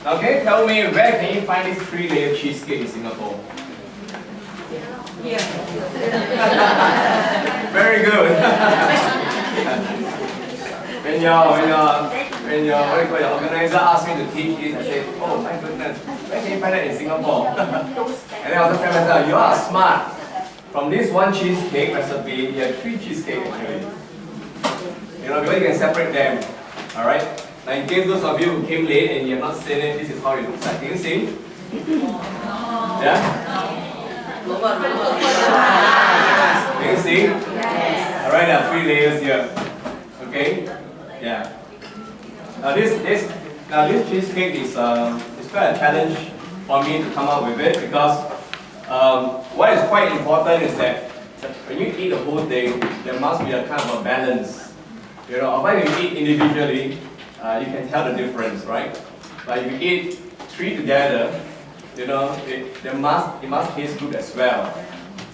Okay, tell me where can you find this 3-layer cheesecake in Singapore? Yeah. Very good. when your organizer asked me to teach this, I said, oh my goodness, where can you find that in Singapore? And then I was telling myself, you are smart. From this one cheesecake recipe, you have 3 cheesecake actually. Because you can separate them. Alright? Now in case those of you who came late and you have not seen it, this is how it looks like. Can you see? Yeah? Can you see? Yes. Alright, there are 3 layers here. Okay? Yeah. Now this cheesecake is quite a challenge for me to come up with it because what is quite important is that when you eat the whole thing, there must be a kind of a balance. When you eat individually, you can tell the difference, right? But if you eat 3 together, it must taste good as well.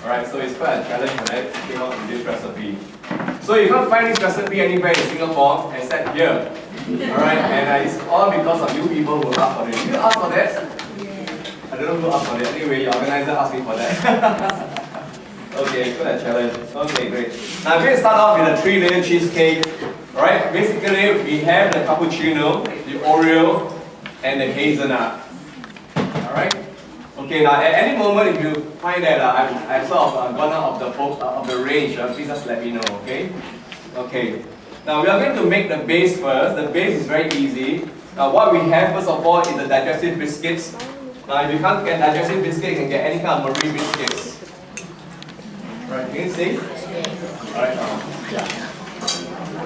Alright, so it's quite a challenge when I came up with this recipe. So you can't find this recipe anywhere in Singapore except here. Alright, and it's all because of you people who asked for this. Did you ask for that? I don't know who asked for that. Anyway, your organizer asked me for that. Okay, quite a challenge. Okay, great. Now I'm going to start off with a 3-layer cheesecake. Alright, basically we have the cappuccino, the Oreo, and the hazelnut. Alright? Okay, now at any moment if you find that I've sort of gone out of the range, please just let me know, okay? Okay. Now we are going to make the base first. The base is very easy. Now what we have first of all is the digestive biscuits. Now if you can't get digestive biscuits, you can get any kind of Marie biscuits. Right, can you see? Alright.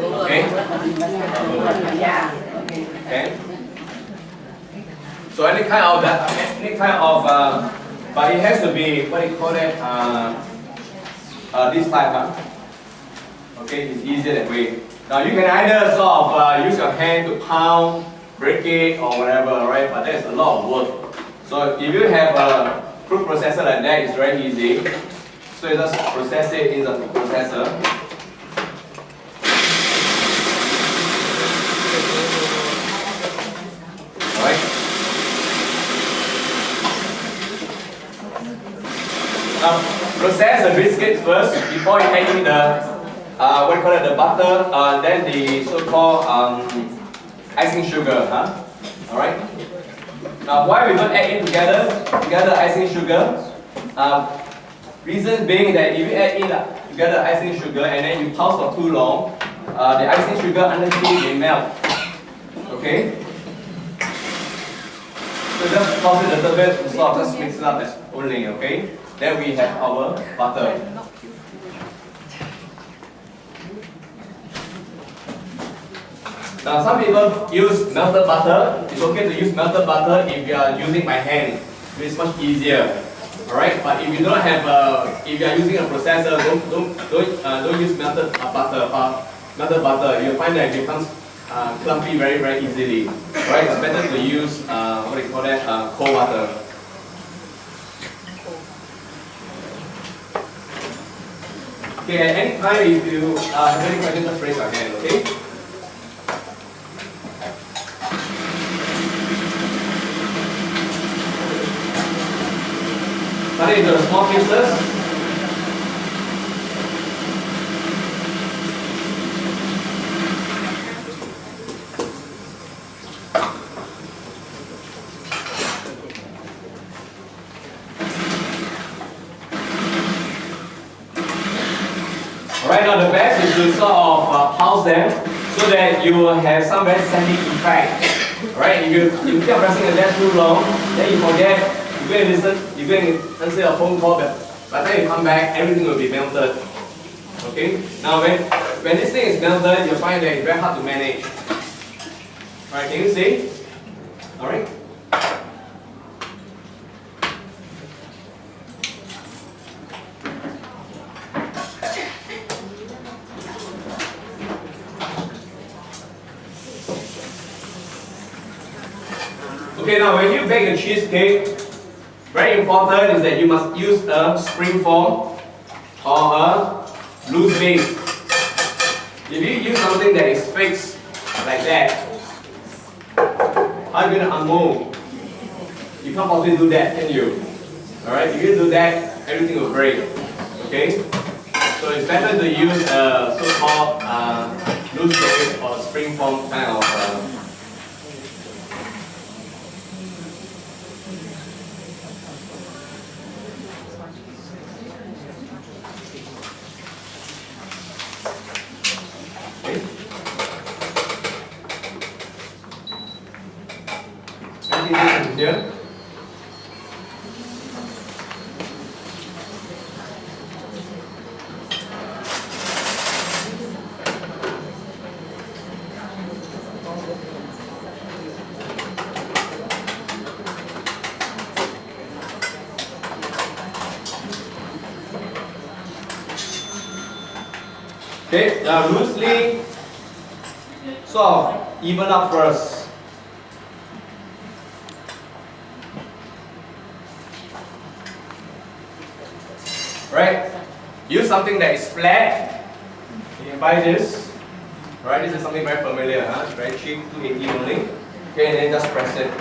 Okay? Okay. So any kind of but it has to be, what do you call it, this type, huh? Okay, it's easier that way. Now you can either sort of use your hand to pound, break it or whatever, right? But that's a lot of work. So if you have a fruit processor like that, it's very easy. So you just process it in the fruit processor. Alright. Now process the biscuits first before you add in the the butter, then the so-called icing sugar, huh? Alright? Now why we don't add in together icing sugar? Reason being that if you add in together icing sugar and then you pause for too long, the icing sugar underneath may melt. Okay? So just pause it a little bit to sort of just mix it up as only, okay? Then we have our butter. Now some people use melted butter. It's okay to use melted butter if you are using by hand. It's much easier. Alright, but if you don't have if you are using a processor, don't use melted butter. You'll find that it becomes clumpy very, very easily. Right? It's better to use cold water. Okay, at any time if you have any questions, just raise your hand, okay? Cut it into small pieces. Right now the best is to sort of pulse them so that you will have some very static effect. Right? If you keep pressing the gas too long, then you forget, you go and listen, you go and answer a phone call, but by the time you come back, everything will be melted. Okay? Now when this thing is melted, you'll find that it's very hard to manage. Alright, can you see? Alright? Okay, now when you bake a cheesecake, very important is that you must use a spring form or a loose base. If you use something that is fixed like that, how are you going to unmold? You can't possibly do that, can you? Alright, if you do that, everything will break. Okay? So it's better to use a so-called loose shape or spring form kind of okay. Anything here? Okay, now loosely sort of even up first. Right? Use something that is flat. You can buy this. Right? This is something very familiar, huh? It's very cheap, 280 only. Okay, and then just press it.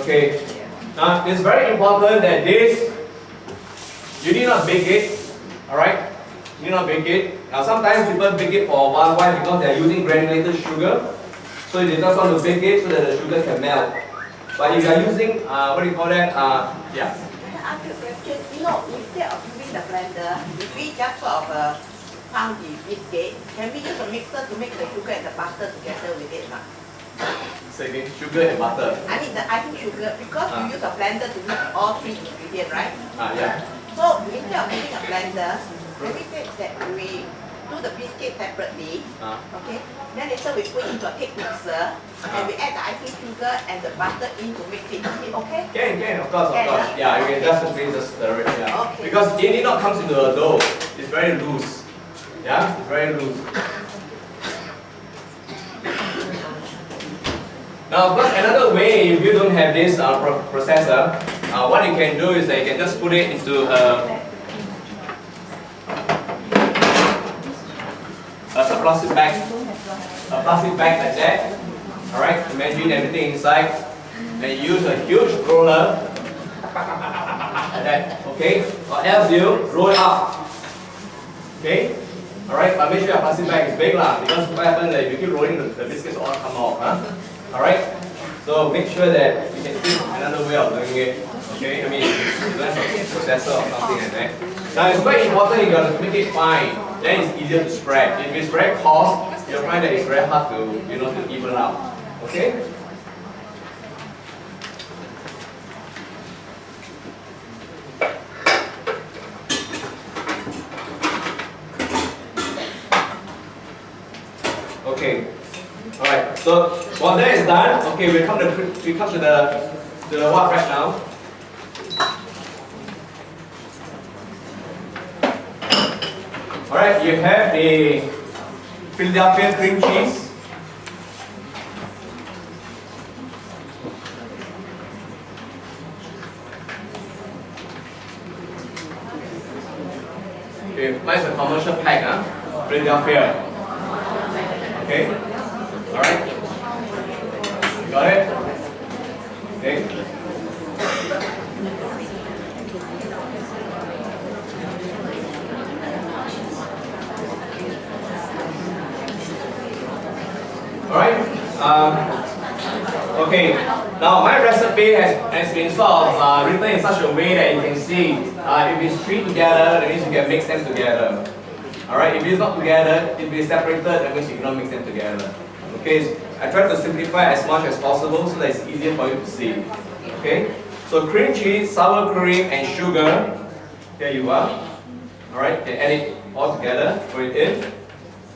Okay, now it's very important that this, you need not bake it, alright? You need not bake it. Now sometimes people bake it for a while, why? Because they are using granulated sugar. So they just want to bake it so that the sugar can melt. But if you are using, what do you call that? Yeah. Can I ask you a question? You know, instead of using the blender, if we just sort of pound the biscuit, can we use a mixer to make the sugar and the butter together with it now? Say again, sugar and butter. I mean the icing sugar, because you use a blender to mix all three ingredients, right? Yeah. So instead of using a blender, can we say that we do the biscuit separately, okay? Then later we put into a cake mixer, and we add the icing sugar and the butter in to mix it. Is it okay? Can, of course. Yeah, you can just simply just stir it, yeah. Okay. Because it need not comes into a dough. It's very loose. Yeah, it's very loose. Now, of course, another way, if you don't have this processor, what you can do is that you can just put it into a plastic bag. A plastic bag like that. Alright, imagine everything inside. And use a huge roller. Like that, okay? Or else you roll it up. Okay? Alright, but make sure your plastic bag is big lah, because what happens is if you keep rolling, the biscuits all come off. Huh? Alright? So make sure that you can see another way of doing it. Okay? I mean, you don't have a processor or something like that. Now it's quite important you got to make it fine. Then it's easier to spread. If it's very coarse, you'll find that it's very hard to, to even out. Okay? Okay. Alright, so while that is done, okay, we come to the what right now? Alright, you have the Philadelphia cream cheese. Okay, mine's a commercial pack, huh? Philadelphia. Okay? Alright? Got it? Okay. Alright? Okay. Now my recipe has been sort of written in such a way that you can see if it's three together, that means you can mix them together. Alright? If it's not together, if it's separated, that means you cannot mix them together. Okay? I try to simplify as much as possible so that it's easier for you to see. Okay? So cream cheese, sour cream, and sugar. Here you are. Alright? Okay, add it all together, put it in.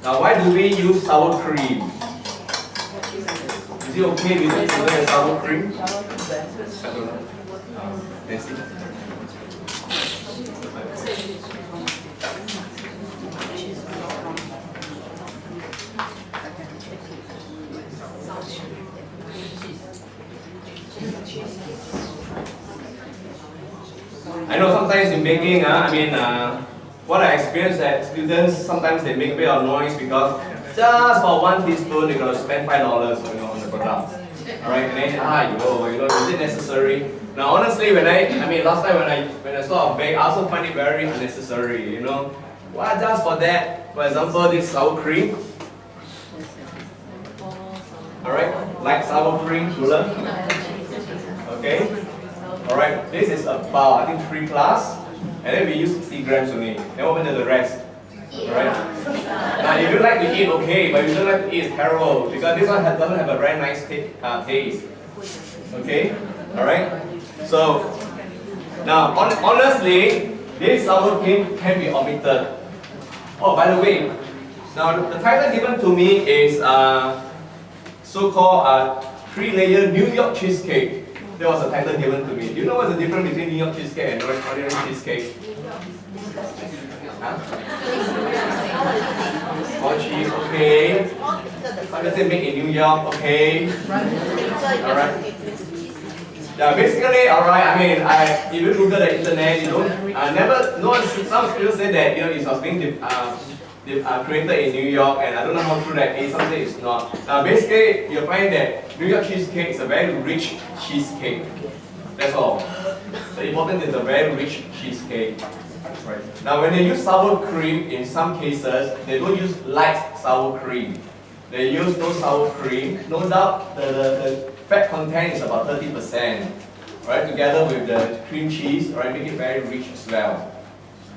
Now why do we use sour cream? You it okay with it sugar and sour cream? I don't know. Let's see. I know sometimes in baking, what I experienced that students sometimes they make a bit of noise because just for 1 teaspoon they're gonna spend $5, on the product. Alright, and then is it necessary? Now honestly, last time when I saw a bake, I also find it very unnecessary. Why just for that? For example, this sour cream. Alright, like sour cream cooler. Okay. Alright, this is about, I think, 3 plus, and then we use 60 grams only. Then what to the rest? Alright? Now, if you like to eat, okay, but if you don't like to eat, it's terrible, because this one doesn't have a very nice taste. Okay? Alright? So, now, honestly, this sour cream can be omitted. Oh, by the way, now the title given to me is so-called 3-layer New York cheesecake. That was a title given to me. Do you know what's the difference between New York cheesecake and ordinary cheesecake? More cheese, okay. How does it make in New York? Okay. Alright. Yeah, basically, alright, if you Google the internet, some people say that, it was being created in New York, and I don't know how true that is, some say it's not. Now basically, you'll find that New York cheesecake is a very rich cheesecake. That's all. The important is a very rich cheesecake. Right. Now when they use sour cream, in some cases, they don't use light sour cream. They use no sour cream. No doubt the fat content is about 30%. Right, together with the cream cheese, right, make it very rich as well.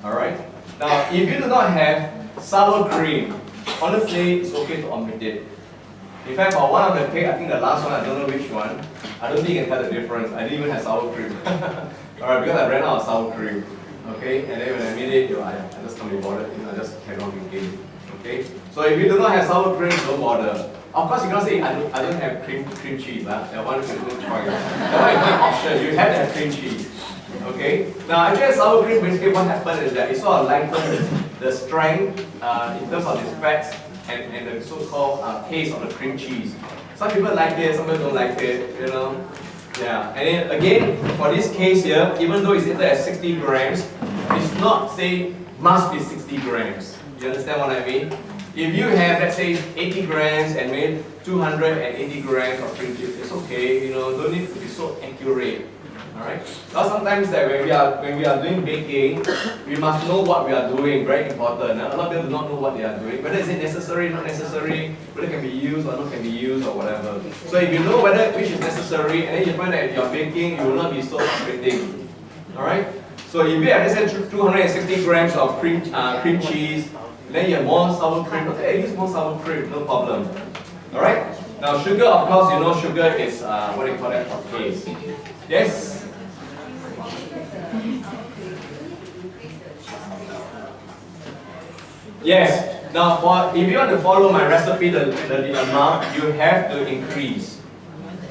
Alright? Now if you do not have sour cream, honestly, it's okay to omit it. In fact, for one of the cake, I think the last one, I don't know which one, I don't think you can tell the difference. I didn't even have sour cream. Alright, because I ran out of sour cream. Okay, and then when I made it, I just can't be bothered, I just cannot make it. Okay, so if you do not have sour cream, don't bother. Of course, you cannot say I don't have cream cheese. That one is no choice. That one is not option. You have to have cream cheese. Okay. Now, actually, sour cream basically what happens is that it sort of lightens the strength in terms of its fats and the so-called taste of the cream cheese. Some people like it, some people don't like it. Yeah. And then again, for this case here, even though it's rated at 60 grams, it's not say must be 60 grams. You understand what I mean? If you have, let's say, 80 grams and maybe 280 grams of cream cheese, it's okay. Don't need to be so accurate. Alright? Now sometimes that when we are doing baking, we must know what we are doing. Very important. A lot of people do not know what they are doing. Whether is it necessary, not necessary, whether it can be used or not can be used or whatever. So if you know which is necessary, and then you find that if you are baking, you will not be so frustrating. Alright? So if you have, let's say, 260 grams of cream cheese, then you have more sour cream. Okay, use more sour cream, no problem. Alright? Now sugar, of course, sugar is what do you call that? Fructose. Yes? Yes. Now if you want to follow my recipe, the amount, you have to increase.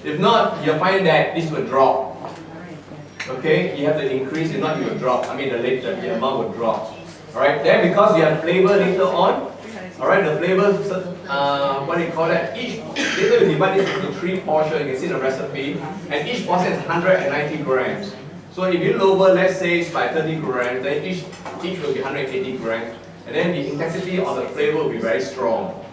If not, you'll find that this will drop. Okay? You have to increase, if not you will drop. The amount will drop. Alright, then because you have flavor later on, alright, the flavor, what do you call that? Later you divide this into 3 portions, you can see the recipe, and each portion is 190 grams. So if you lower, let's say, by 30 grams, then each will be 180 grams, and then the intensity of the flavor will be very strong.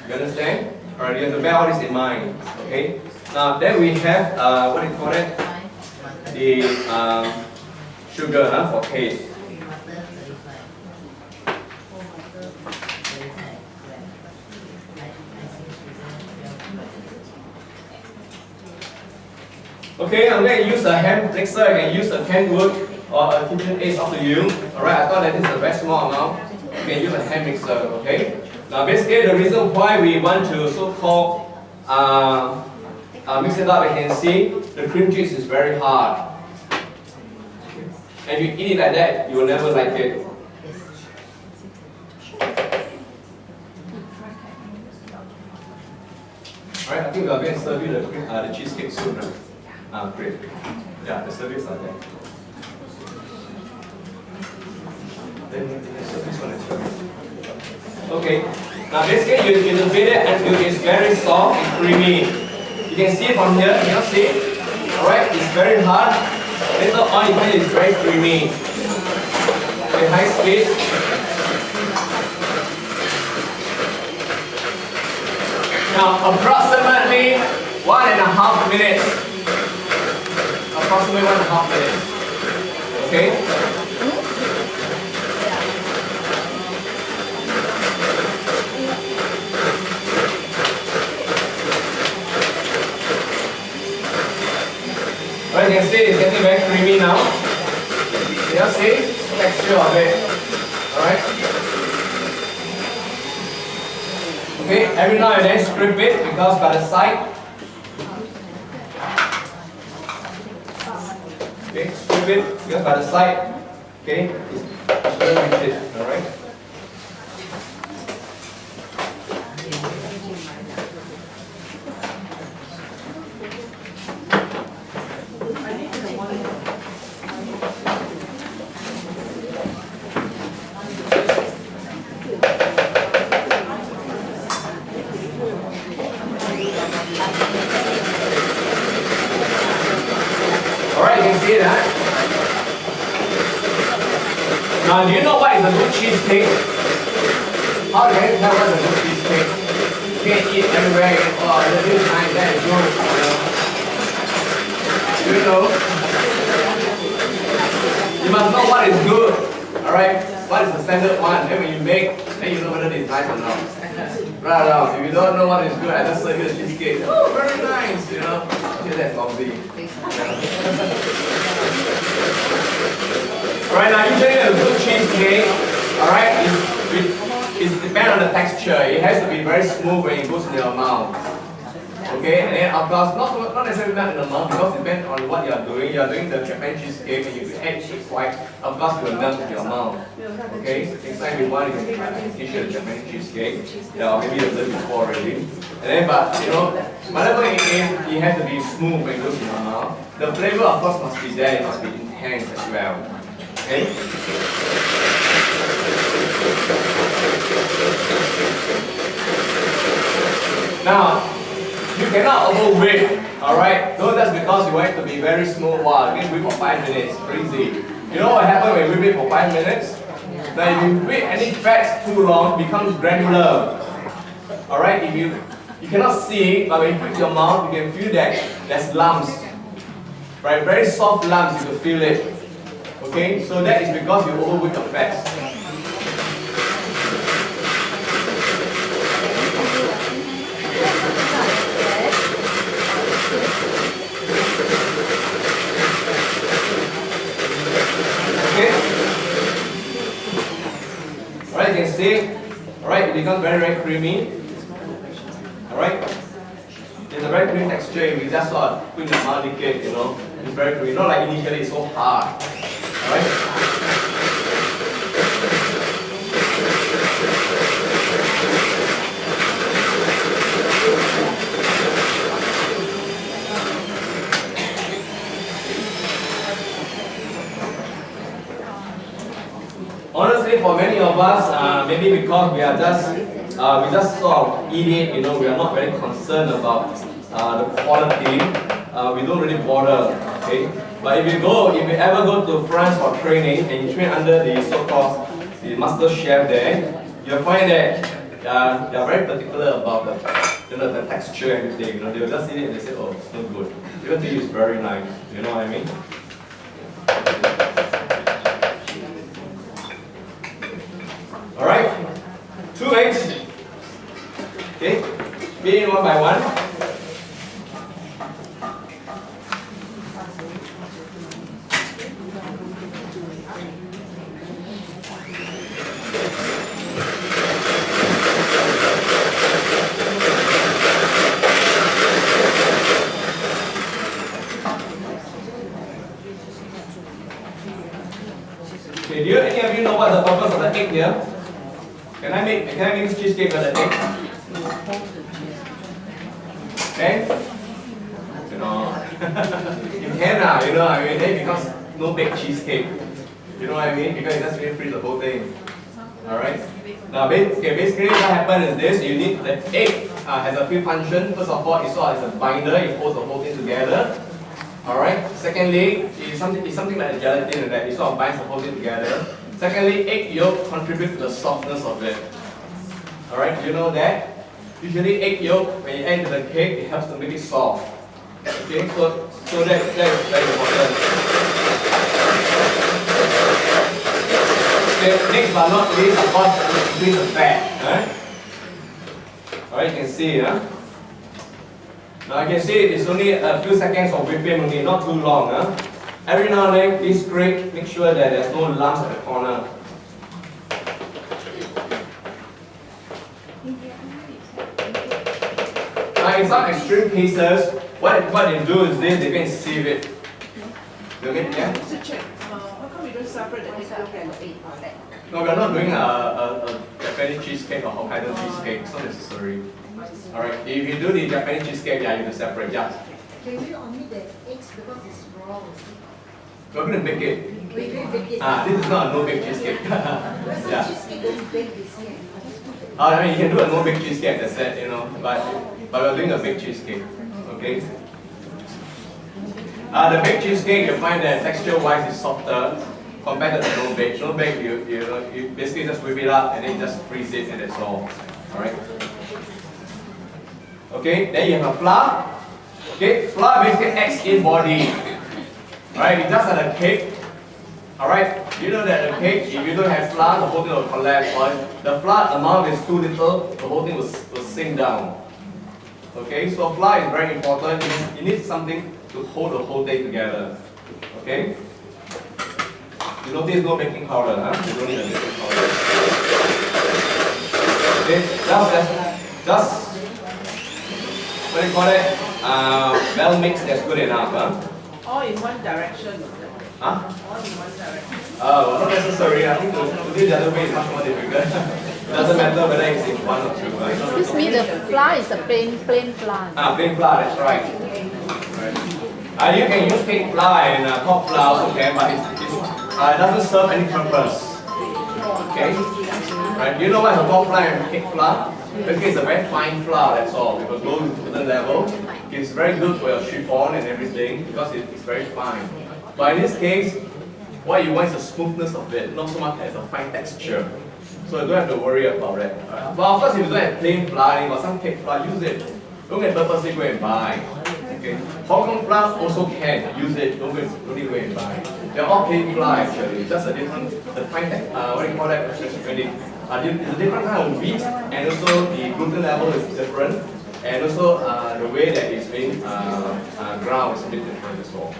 You understand? Alright, you have to bear all this in mind. Okay? Now, then we have, what do you call it? The sugar for cake. Okay, I'm going to use a hand mixer. I can use a canned wood or a KitchenAid, up to you. Alright, I thought that this is a very small amount. You can use a hand mixer, okay? Now basically the reason why we want to so-called mix it up, you can see the cream cheese is very hard. And if you eat it like that, you will never like it. Alright, I think think we are going to serve you the cheesecake soon, right? Great. Yeah, the service are there. Then serve this one as well. Okay. Now basically you can beat it until it's very soft and creamy. You can see from here, you can see? Alright, it's very hard. Later on you find it's very creamy. Okay, high speed. Now approximately 1.5 minutes. Approximately 1.5 minutes. Okay? Alright, you can see it's getting very creamy now. You can see the texture of it. Alright? Okay, every now and then strip it because by the side. Okay, strip it because by the side. Okay, it's very rigid. Alright? See that? Now, do you know what is a good cheesecake? How can you tell what is a good cheesecake? You can't eat everywhere. Oh, this is nice, that is good. You know? You must know what is good. Alright? What is the standard one? Then when you make, then you know whether it is nice or not. Right now, if you don't know what is good, I just serve you the cheesecake. Oh, very nice, you know? Okay, that's lovely. Right now, usually a good cheesecake, alright, it depends on the texture. It has to be very smooth when it goes in your mouth. Okay, and then of course, not necessarily not in the mouth because it depends on what you are doing. You are doing the Japanese cheesecake and you add cheese white, of course it will melt in your mouth. Okay, next time you want, you can teach you the Japanese cheesecake. Yeah, or maybe you've done before already. And then, but you know, whatever it is, it has to be smooth when it goes in your mouth. The flavor, of course, must be there. It must be intense as well. Okay. Now, you cannot overwhip, alright? Don't just because you want it to be very smooth, wow, you can whip for 5 minutes, crazy. You know what happens when you whip it for 5 minutes? That if you whip any fats too long, it becomes granular. Alright, if you cannot see it, but when you put it in your mouth, you can feel that there's lumps. Right, very soft lumps, you can feel it. Okay, so that is because you overwhip the fats. Okay? Alright, you can see, alright, it becomes very, very creamy. Alright? There's a very creamy texture, we just sort of put in the mouth decay, you know. It's very creamy, not like initially it's so hard. Alright? Honestly, for many of us, maybe because we just sort of eat it, you know, we are not very concerned about the quality. We don't really bother, okay? But if you ever go to France for training and you train under the so-called the master chef there, you'll find that they are very particular about the texture and everything. You know, they'll just eat it and they say, oh, it's not good. Even to you, it's very nice. You know what I mean? All right, 2 eggs. Okay, beat it one by one. Okay, do any of you know what the purpose of the egg here? Can I make this cheesecake with the egg? Okay? You know, you can now, you know what I mean? Then it becomes no baked cheesecake. You know what I mean? Because it just really freeze the whole thing. Alright? Now, basically what happens is this: you need the egg has a few functions. First of all, it's sort of as a binder, it holds the whole thing together. Alright? Secondly, it's something like a gelatin that it sort of binds the whole thing together. Secondly, egg yolk contributes to the softness of it. Alright, do you know that? Usually egg yolk, when you add to the cake, it helps to make it soft. Okay, so that is very important. Okay, next but not least, of course, increase the fat. Alright, you can see, huh? Now you can see it's only a few seconds of whipping only, not too long. Huh? Every now and then, please scrape, make sure that there's no lumps at the corner. Now in some extreme cases, what they do is this: they can sieve it. Okay, yeah? Just to check, how come you don't separate the egg yolk and the egg? No, we're not doing a Japanese cheesecake or Hokkaido cheesecake. It's not necessary. Alright, if you do the Japanese cheesecake, yeah, you can separate. Yeah. Can we omit the eggs because it's raw? We're going to bake it. We will bake it. This is not a no-bake cheesecake. Because some Yeah. cheesecake don't bake this year. I mean, you can do a no-bake cheesecake, that's it, you know, but we're doing a baked cheesecake, okay? The baked cheesecake, you find that texture-wise is softer compared to the no-bake. No-bake, you basically just whip it up and then just freeze it and that's all, alright? Okay, then you have a flour. Okay, flour basically acts in body. Alright, it just like a cake. Alright, you know that the cake, if you don't have flour, the whole thing will collapse. Or the flour amount is too little, the whole thing will sink down. Okay, so flour is very important. You need something to hold the whole thing together. Okay? You notice no baking powder, huh? You don't need a baking powder. Okay, just what do you call it? Well mixed, that's good enough, huh? All in one direction. Huh? All in one direction. Well, not necessary. I think to do the other way is much more difficult. It doesn't matter whether it's in one or two. Right? Excuse me, the flour is a plain flour. Plain flour, that's right. You can use cake flour and top flour also can, but it doesn't serve any purpose. Okay? Right? You know what is a top flour and cake flour? Basically, it's a very fine flour, that's all. It will go to a certain level. It's very good for your chiffon and everything because it's very fine. But in this case, what you want is the smoothness of it, not so much as a fine texture. So you don't have to worry about it. But of course, if you don't have plain flour or some cake flour, use it. Don't get purposely go and buy. Okay. Hong Kong flour also can use it. Don't really go and buy. They're all plain flour actually. Just a different, the fine what do you call that? It's a different kind of wheat, and also the gluten level is different, and also the way that it's being ground is a bit different as well.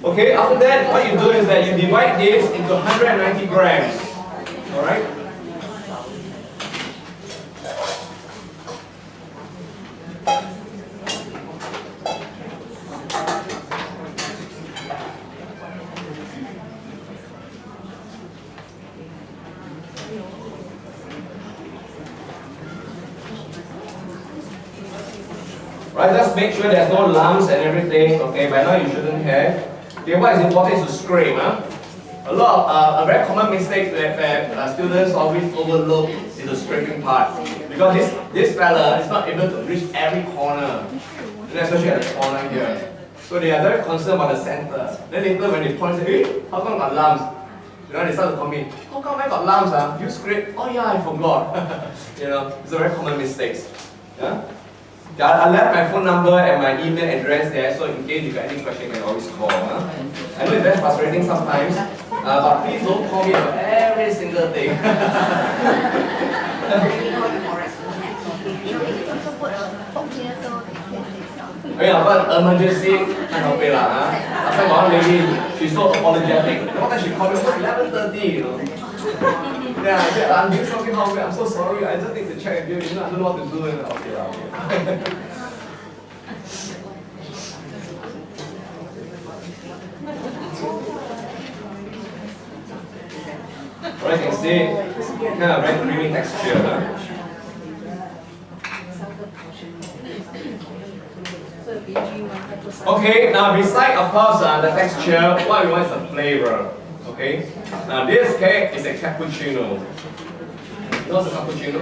Okay, after that, what you do is that you divide this into 190 grams. Alright? Right, just make sure there's no lumps and everything. Okay, by now you shouldn't have. Okay, what is important is to scrape. Huh? A lot of very common mistake that students always overlook is the scraping part, because this fella is not able to reach every corner, especially at the corner here. So they are very concerned about the center. Then later when they point, say, hey, how come got lumps? You know, they start to call me, how come I got lumps? Huh? You scrape? Oh yeah, I forgot. You know, it's a very common mistake. Yeah? I left my phone number and my email address there, so in case you got any question, you can always call. Huh? I know it's very frustrating sometimes, but please don't call me for every single thing. Yeah, but emergency, can't help it lah. Last time one lady, she's so apologetic. One time she called me, it was 11:30, you know. Yeah, I said, I'm doing something wrong, I'm so sorry, I just need to check with you, you know, I don't know what to do. And okay, okay. Alright, you can see, kind of very creamy texture. Huh? Okay, now beside of course the texture, what we want is the flavor. Okay, now this cake is a cappuccino. You know what's a cappuccino?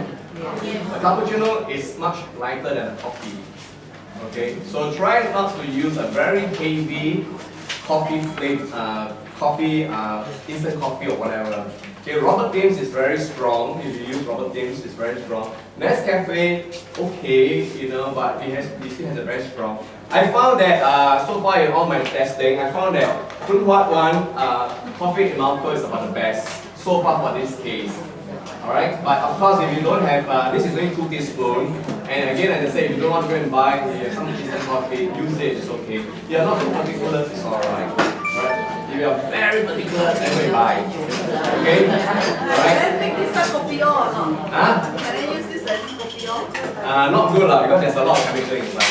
A cappuccino is much lighter than a coffee. Okay, so try not to use a very heavy coffee flavor, instant coffee or whatever. Okay, Robert James is very strong. If you use Robert James, it's very strong. Nescafe, okay, you know, but it still has a very strong. I found that so far in all my testing, I found that Phoon Huat one coffee Imalco is about the best so far for this case. Alright, but of course if you don't have, this is only 2 teaspoons, and again as I say, if you don't want to go and buy some instant coffee, use it, it's okay. If you are not so particular, it's alright. Alright, if you are very particular, then we buy. Okay? Alright? Can I make this a kopi or not? Huh? Can I use this as kopi or? Not good lah, because there's a lot of chemical inside.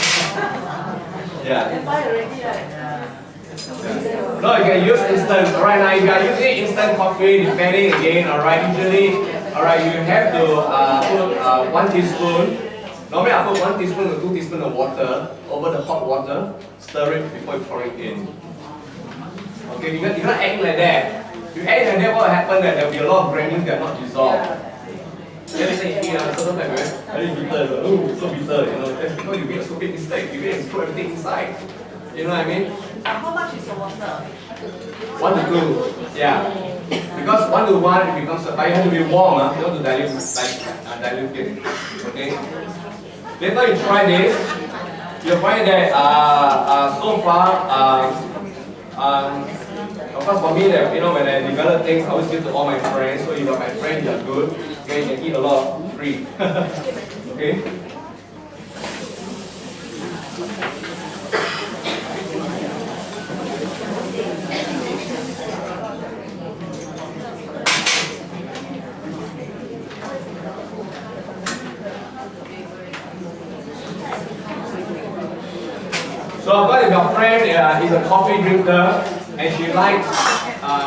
Yeah. I buy already, right? No, you can use instant. Alright, now if you are using instant coffee, depending again, alright, usually, alright, you have to put 1 teaspoon. Normally I put 1 teaspoon or 2 teaspoons of water over the hot water, stir it before you pour it in. Okay, you cannot add it like that. If you add it like that, what will happen that there will be a lot of granules that are not dissolved. Then they say, certain time, very bitter, oh, so bitter, you know, that's because you made a stupid mistake, you made and throw everything inside. You know what I mean? How much is the water? 1 to 2, yeah. Because 1 to 1 it becomes, but you have to be warm, you want to dilute, dilute it. Okay? Later you try this, you'll find that so far, of course for me, that, you know, when I develop things, I always give to all my friends. So if you're my friend, you're good. Okay, you can eat a lot free. Okay? So of course if your friend is a coffee drinker and she likes,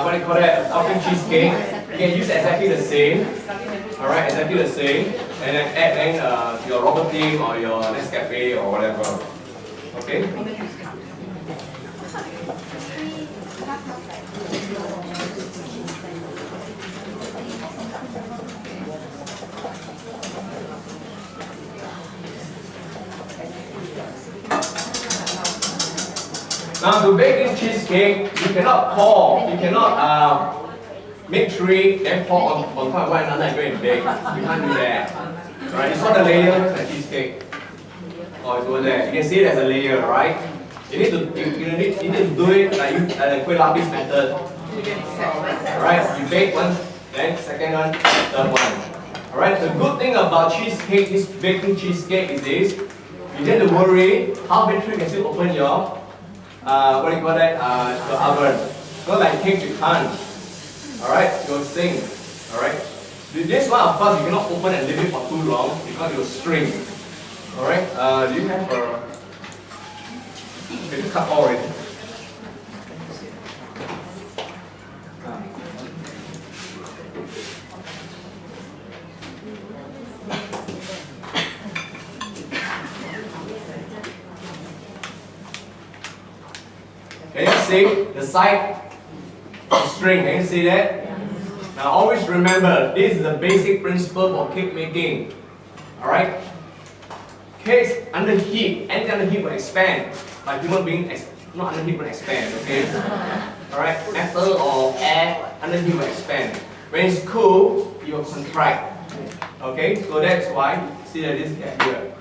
what do you call that, coffee cheesecake, you can use exactly the same. Alright, exactly the same. And then add your Robert James or your Nescafe or whatever. Okay? Now to bake this cheesecake, you cannot pour, you cannot make 3, then pour on top of one another and go and bake. You can't do that. Right? You saw the layer of the cheesecake. Oh, it's over there. You can see there's a layer, right? You need to do it like the Kueh Lapis method. Alright, you bake one, then second one, third one. Alright, the good thing about cheesecake, this baking cheesecake is this. You don't have to worry how battery can still open your what do you call that? Your oven. Not like cake you can't. Alright, you'll sing. Alright. This one of course you cannot open and leave it for too long because it will string. Alright, do you have a cut already? Can you see the side of string? Can you see that? Now always remember, this is the basic principle for cake making. Alright? Cakes under heat, anything under heat will expand. But human beings, not under heat will expand, okay? Alright? Metal or air under heat will expand. When it's cool, it will contract. Okay? So that's why, see that this gap here.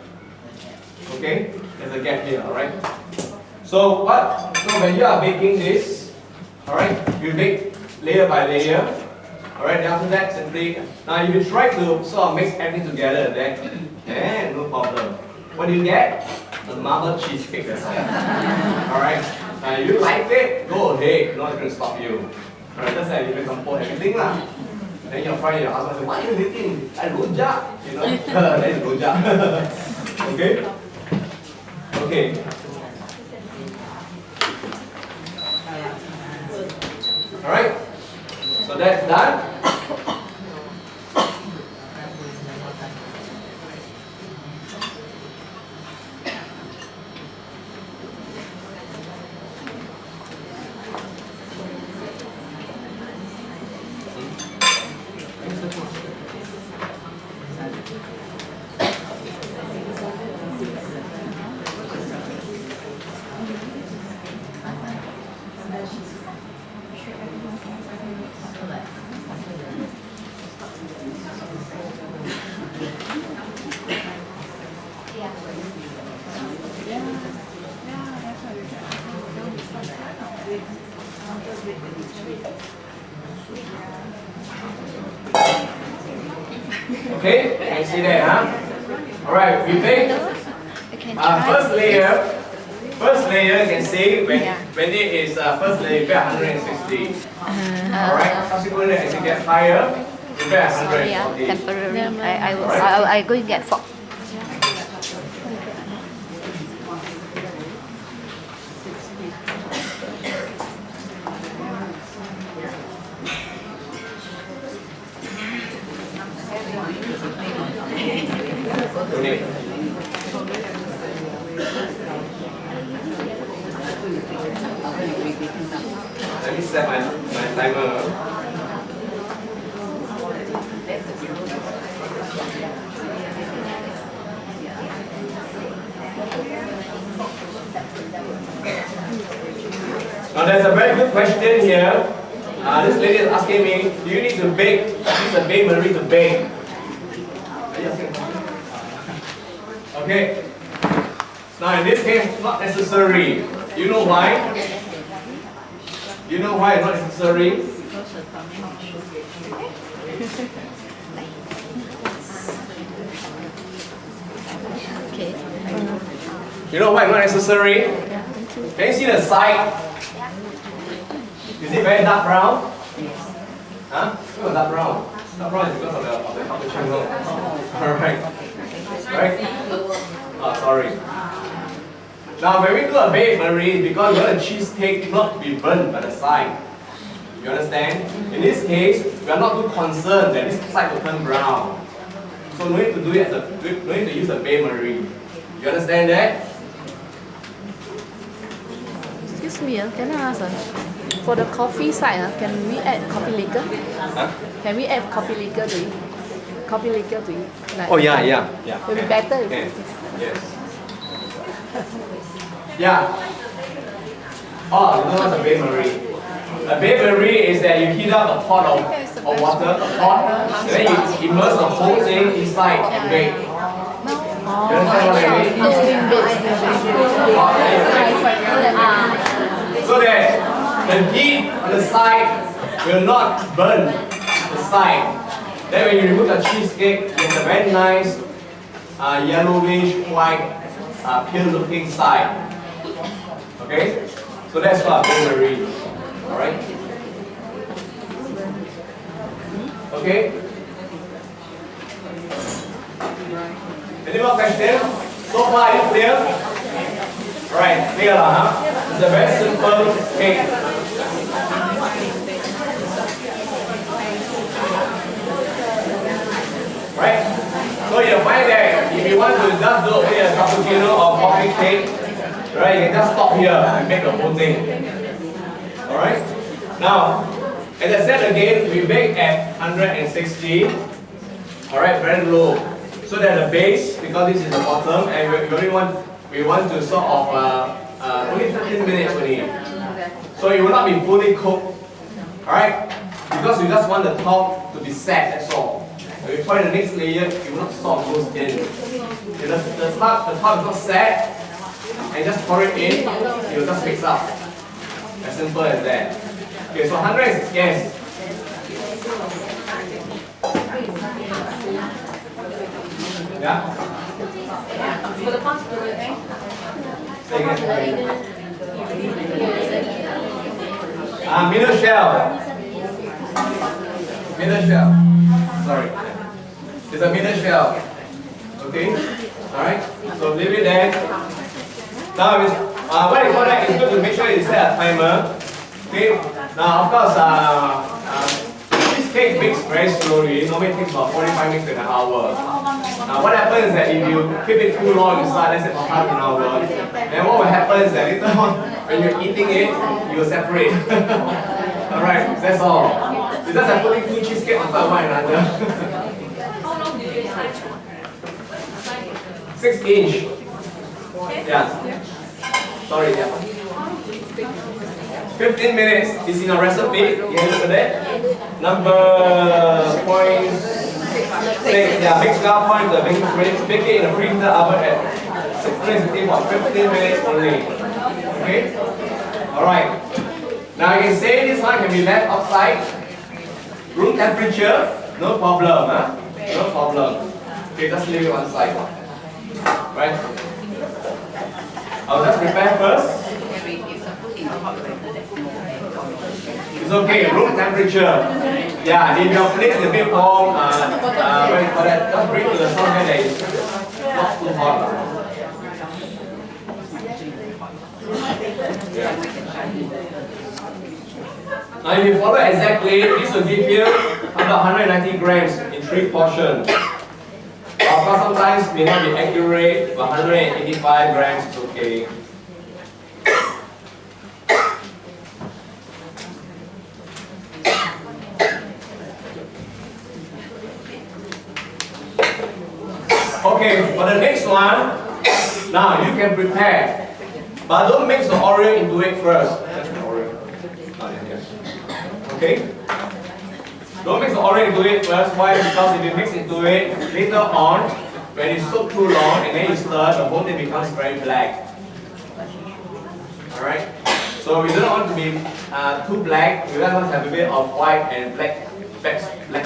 Okay? There's a gap here, alright? So when you are baking this, alright, you bake layer by layer. Alright, then after that simply, now if you try to sort of mix everything together, then no problem. What do you get? A marble cheesecake. Alright, if you like it, go ahead, no one's going to stop you. Alright, just like you can compose everything lah. Then your friend, your husband say, what are you eating? Like rojak, you know? That is rojak. Okay? Okay. Alright, so that's done. Okay, you can see that, huh? Alright, we bake first layer. First layer, you can see when it is first layer, you bake 160. Alright, subsequently as it gets higher, you bake 140. temporary. I go and get fork. Okay. Let me set my timer. Now there's a very good question here. This lady is asking me, do you need to bake, use a bain marie to bake? Okay. Now in this case, not necessary. You know why? You know why it's not necessary? Okay. You know why it's not necessary? Can you see the side? Is it very dark brown? Huh? Look at dark brown. Dark brown is because of the cappuccino. Alright. Right? Oh, sorry. Now when we do a bain marie, because we want the cheesecake not to be burnt by the side. You understand? In this case, we are not too concerned that this side will turn brown. So no need to do it as no need to use a bain marie. You understand that? Excuse me, can I ask? For the coffee side, can we add coffee liquor? Huh? Can we add coffee liquor to it? Coffee liquor to it? Like, Oh yeah. Will be better if Yeah. it is. Yes. Yeah. Oh, you know what's a bain marie? A bain marie is that you heat up a pot of water, and then you immerse the whole thing inside and bake. You understand what I mean? So that the heat on the side will not burn the side. Then when you remove the cheesecake, it's a very nice yellowish white pale looking side. Okay? So that's what bain marie. Alright? Okay? Any more questions? So far, is it clear? Alright, clear lah, huh? It's a very simple cake. Right? So you find that if you want to just do only a cappuccino or coffee cake, right, you can just stop here and make the whole thing. Alright? Now, as I said again, we bake at 160. Alright, very low. So that the base, because this is the bottom, and we want to sort of only 15 minutes only. So it will not be fully cooked. Alright? Because we just want the top to be set, that's all. When we put in the next layer, it will not sort of goes in. If the top is not set, and just pour it in, it will just mix up. As simple as that. Okay, so 100 yes. Yeah? Say again. Middle shell. Middle shell. Sorry. It's a middle shell. Okay? Alright? So leave it there. Now, what you call that is good to make sure you set a timer. Okay? Now, of course, this cake bakes very slowly. It normally takes about 45 minutes to an hour. Now, what happens is that if you keep it too long inside, let's say for half an hour, then what will happen is that later on, when you're eating it, you will separate. Alright, that's all. You just have putting two cheesecake on top of one another. 6 inch. Yeah. Sorry, yeah. 15 minutes is in our recipe. You look at that. Number point 6. Yeah, mix down point the bake it in a preheated oven at 660 for 15 minutes only. Okay? Alright. Now you can say this one can be left outside. Room temperature, no problem, huh? No problem. Okay, just leave it one side. Right? I'll just prepare first. It's okay, room temperature. Yeah, if your place is a bit warm, what do you call that? Just bring to the sun where there is not too hot. Yeah. Now if you follow exactly, this will give you about 190 grams in 3 portions. Of course, sometimes may not be accurate, but 185 grams is okay. Okay, for the next one, now you can prepare, but don't mix the Oreo into it first. Okay? Don't mix the Oreo into it first. Why? Because if you mix into it, later on, when you soak too long and then you stir, the whole thing becomes very black. Alright? So we don't want to be too black. We just want to have a bit of white and black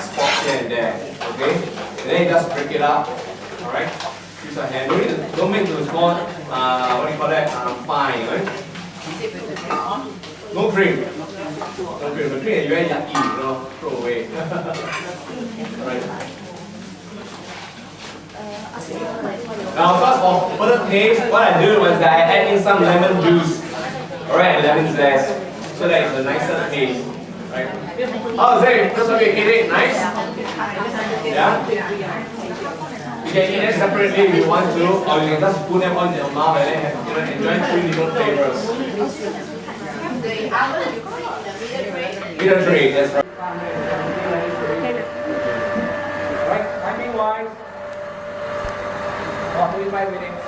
spots here and there. Okay? And then you just break it up. Alright? Use your hand. Don't make the small, what do you call that? Fine. Right? No cream. No cream. The cream is very yucky, you know, throw away. Alright. Now, first for further taste, what I do was that I add in some lemon juice. Alright, and lemon zest. So that it's a nicer taste. Right? Oh, Zay, first of all, you eat it nice? Yeah? You can eat them separately if you want to, or you can just put them on your mouth and then enjoy 3 different flavors. Middle tray, that's right. Right, timing wise, 45 minutes.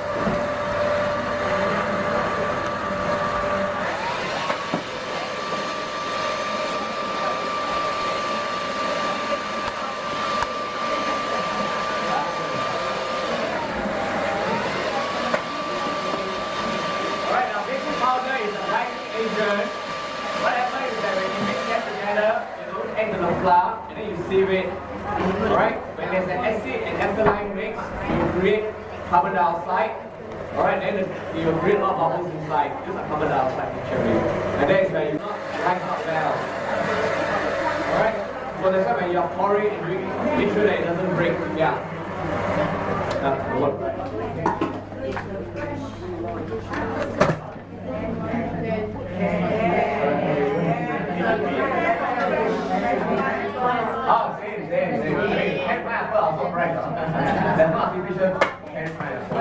And then you sieve it. Alright? When there's an acid and alkaline mix, you create carbon dioxide. Alright, then you create a lot of bubbles inside. These are carbon dioxide actually. And that is where you rise up well. Alright? So that's why when you're pouring and drinking, make sure that it doesn't break. Yeah. That's the word. Oh, same. Hand pineapple also fresh. That's not artificial hand pineapple.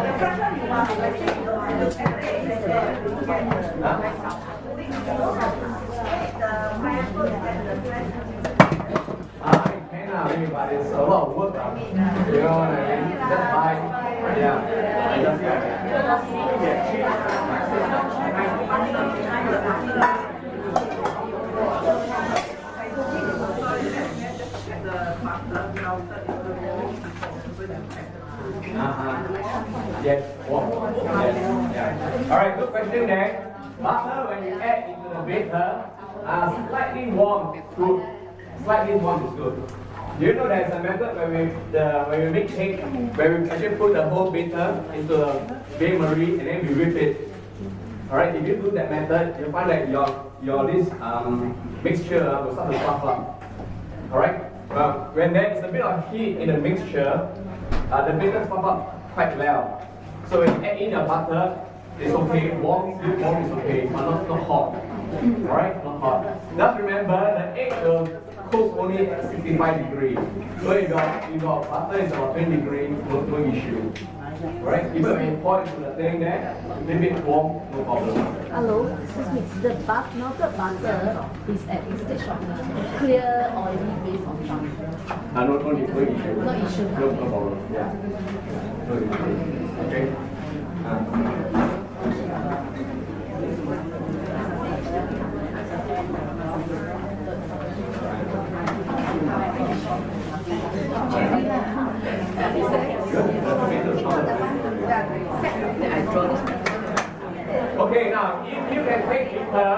I can maybe, but it's a lot of work. You know what I mean? Just buy. Yeah. Yes. Yeah. Alright, good question there. Butter, when you add into the batter, slightly warm is good. Slightly warm is good. Do you know there's a method when we make cake, where we actually put the whole batter into the bain-marie and then we whip it. Alright, if you do that method, you find that your this mixture will start to puff up. Alright? Well, when there is a bit of heat in the mixture, the batter puff up quite well. So when you add in your butter, it's okay. Warm is okay, but not hot. Alright? Not hot. Just remember, the egg will cook only at 65 degrees. So if your butter is about 20 degrees, no issue. Right? Even when you pour into the thing there, leave it warm, no problem. Hello, excuse me. The melted butter is at the stage of clear oily base of chunk. No issue. No issue. No problem. Yeah. No issue. Okay. Okay, now if you can take liquor,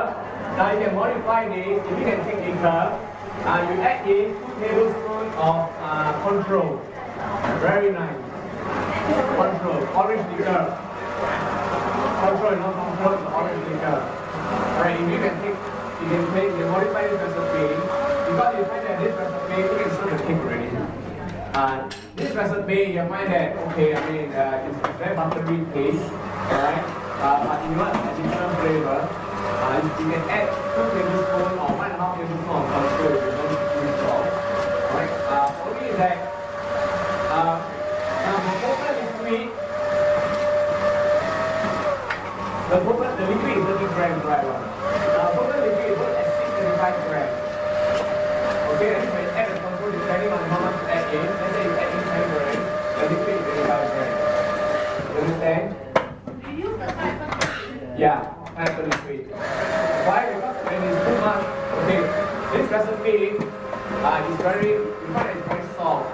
now you can modify this. If you can take liquor, you add in 2 tablespoons of control. Very nice. Control, orange liquor. Control, not control, it's orange liquor. Alright, if you can modify this recipe, because you find that this recipe, you can serve the cake already. This recipe, you find that, okay, I mean, it's very buttery taste, alright? But you want additional flavor, you can add 2 tablespoons or 1.5 tablespoons of control if you don't too strong. Alright, only is that, the liquid is 30 grams, right? Total liquid is at 625 grams. Okay, and when you add the control depending on how much you add in, let's say you add in 10 grams, the liquid is 35 grams. You understand? You use the 5 Yeah, type of liquid. Why? Because when it's too much, okay, this recipe is very, you find it's very soft.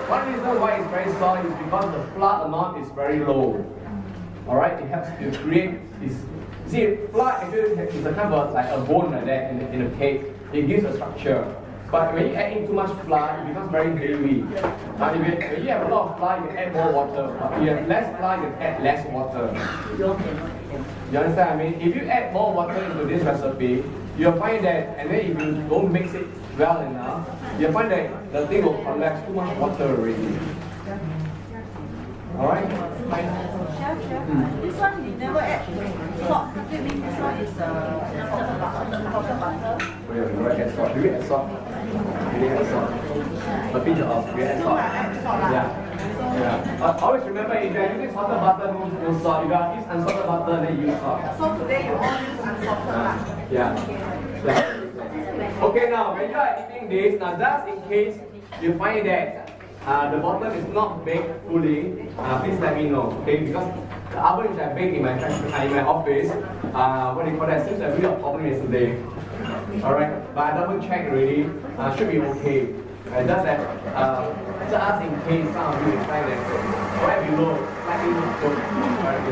One reason why it's very soft is because the flour amount is very low. Alright, it helps to create this. See, flour actually is a kind of like a bone like that in a cake. It gives a structure. But when you add in too much flour, it becomes very heavy. When you have a lot of flour, you can add more water. But if you have less flour, you can add less water. You understand? I mean, if you add more water into this recipe, you'll find that, and then if you don't mix it well enough, you'll find that the thing will collapse too much water already. Alright? This one you never add salt. That means this one is salted butter. We add salt. Do we add salt? We add salt. A pinch of we add salt. Yeah. Always remember, if you are using salted butter, no salt. If you are using unsalted butter, then use salt. So today you all use unsalted butter. Yeah. Okay, now when you are eating this, now just in case you find that the bottom is not baked fully, please let me know, okay? Because the oven which I baked in my office, what do you call that? Seems to be a problem yesterday. Alright, but I double checked already, should be okay. Just that, just in case some of you find that right below, slightly cooked. Alright,